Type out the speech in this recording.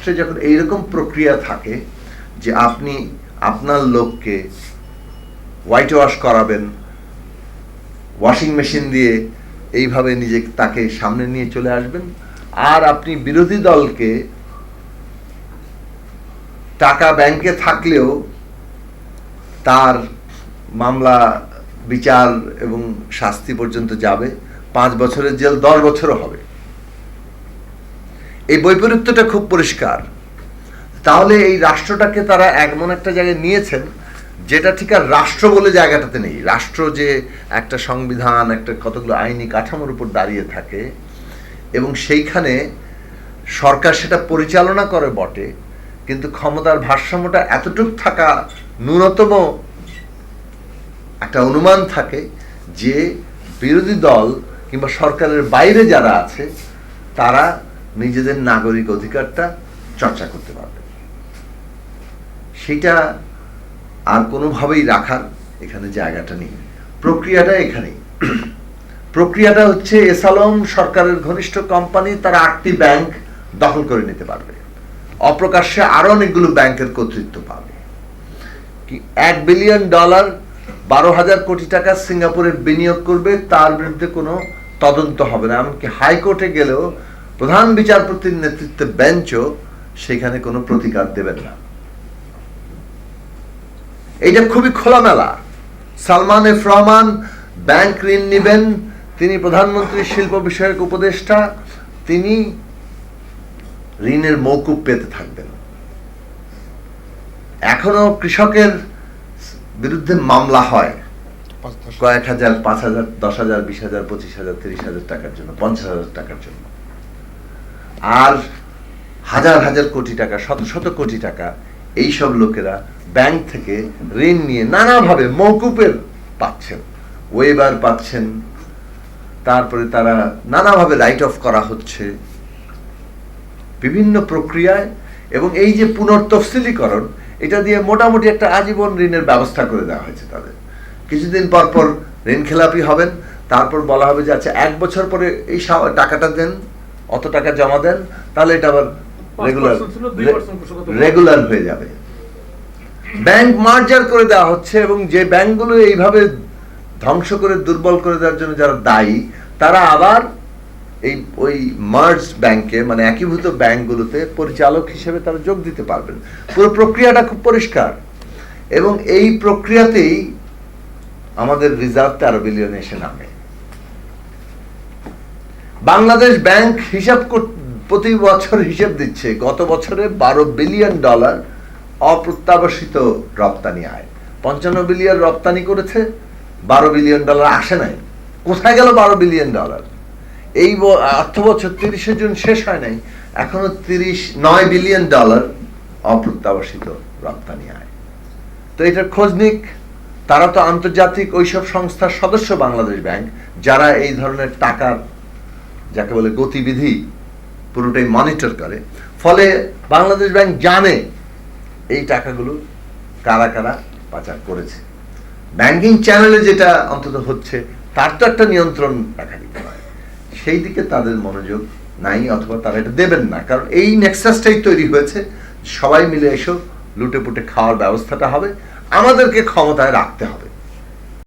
রাষ্ট্রে যখন এইরকম প্রক্রিয়া থাকে যে আপনি আপনার লোককে হোয়াইট ওয়াশ করাবেন, ওয়াশিং মেশিন দিয়ে এইভাবে তাকে সামনে নিয়ে চলে আসবেন, আর আপনি বিরোধী দলকে টাকা ব্যাংকে থাকলেও তার মামলা বিচার এবং শাস্তি পর্যন্ত যাবে, 5 বছরের জেল 10 বছরও হবে। এই বৈপরীত্যটা খুব পরিষ্কার। তাহলে এই রাষ্ট্রটাকে তারা এমন একটা জায়গায় নিয়েছেন যেটা ঠিক আর রাষ্ট্র বলে জায়গাটাতে নেই। রাষ্ট্র যে একটা সংবিধান, একটা কতগুলো আইনি কাঠামোর উপর দাঁড়িয়ে থাকে এবং সেইখানে সরকার সেটা পরিচালনা করে বটে, কিন্তু ক্ষমতার ভারসাম্যটা এতটুকু থাকা ন্যূনতম একটা অনুমান থাকে যে বিরোধী দল কিংবা সরকারের বাইরে যারা আছে তারা নিজেদের নাগরিক অধিকারটা চর্চা করতে পারবে। সেটা আর কোনোভাবেই রাখার এখানে জায়গাটা নেই। প্রক্রিয়াটা এখানেই। প্রক্রিয়াটা হচ্ছে এসালম সরকারের ঘনিষ্ঠ কোম্পানি তারা 8টি ব্যাংক দখল করে নিতে পারবে, অপ্রকাশ্যে আরো অনেকগুলো ব্যাংকের কর্তৃত্ব পাবে। $1 বিলিয়ন 12,000 কোটি টাকা সিঙ্গাপুরে বিনিয়োগ করবে, তার বিরুদ্ধে কোনো তদন্ত হবে না। এমনকি হাইকোর্টে গেলেও প্রধান বিচারপতির নেতৃত্বে বেঞ্চও সেখানে কোনো প্রতিকার দেবেন না। এইটা খুবই খোলামেলা। সালমান এফ রহমান ব্যাংক ঋণ নেবেন, তিনি প্রধানমন্ত্রীর শিল্প বিষয়ক উপদেষ্টা, তিনি ঋণের মওকুফ পেতে থাকবেন। এখনো কৃষকের বিরুদ্ধে মামলা হয় কয়েক হাজার, 5,000, 10,000, 20,000, 25,000, 30,000 টাকার জন্য, 50,000 টাকার জন্য, আর হাজার হাজার কোটি টাকা, শত শত কোটি টাকা এইসব লোকেরা ব্যাংক থেকে ঋণ নিয়ে নানাভাবে মওকুফের পাচ্ছেন, ওয়েবার পাচ্ছেন, তারপরে তারা নানাভাবে রাইট অফ করা হচ্ছে বিভিন্ন প্রক্রিয়ায়। এবং এই যে পুনর্তফসিলীকরণ, এটা দিয়ে মোটামুটি একটা আজীবন ঋণের ব্যবস্থা করে দেওয়া হয়েছে তাদের। কিছুদিন পর পর ঋণ খেলাপি হবেন, তারপর বলা হবে যে আচ্ছা 1 বছর পরে এই টাকাটা দেন, অত টাকা জমা দেন, তাহলে এটা আবার রেগুলার হয়ে যাবে। ব্যাংক মার্জার করে দেওয়া হচ্ছে এবং যে ব্যাংকগুলো এইভাবে ধ্বংস করে দুর্বল করে দেওয়ার জন্য যারা দায়ী, তারা আবার ওই মার্জ ব্যাংকে, মানে একীভূত ব্যাংকগুলোতে পরিচালক হিসেবে তারা যোগ দিতে পারবেন। পুরো প্রক্রিয়াটা খুব পরিষ্কার এবং এই প্রক্রিয়াতেই আমাদের রিজার্ভ 13 বিলিয়ন এসে নামে। বাংলাদেশ ব্যাংক প্রতি বছর হিসাব দিচ্ছে, গত বছরে $12 বিলিয়ন অপ্রত্যাশিত রপ্তানি আয়। 55 বিলিয়ন রপ্তানি করেছে, $12 বিলিয়ন আসে নাই। কোথায় গেল $12 বিলিয়ন? এই অর্থ বছর 30 জুন শেষ হয় নাই, এখনো $9 বিলিয়ন অপ্রত্যাশিত রপ্তানি আয়। তো এটার খোঁজ নিক। তারা তো আন্তর্জাতিক ওইসব সংস্থার সদস্য বাংলাদেশ ব্যাংক, যারা এই ধরনের টাকার যাকে বলে গতিবিধি পুরোটাই মনিটর করে। ফলে বাংলাদেশ ব্যাংক জানে এই টাকাগুলো কারা কারা পাচার করেছে। ব্যাংকিং চ্যানেলে যেটা অন্তত হচ্ছে তার তো একটা নিয়ন্ত্রণ রাখা দিতে হয়, সেই দিকে তাদের মনোযোগ নাই, অথবা তারা এটা দেবেন না। কারণ এই নেক্সাসটাই তৈরি হয়েছে, সবাই মিলে এসো লুটে পুটে খাওয়ার ব্যবস্থাটা হবে, আমাদেরকে ক্ষমতায় রাখতে হবে।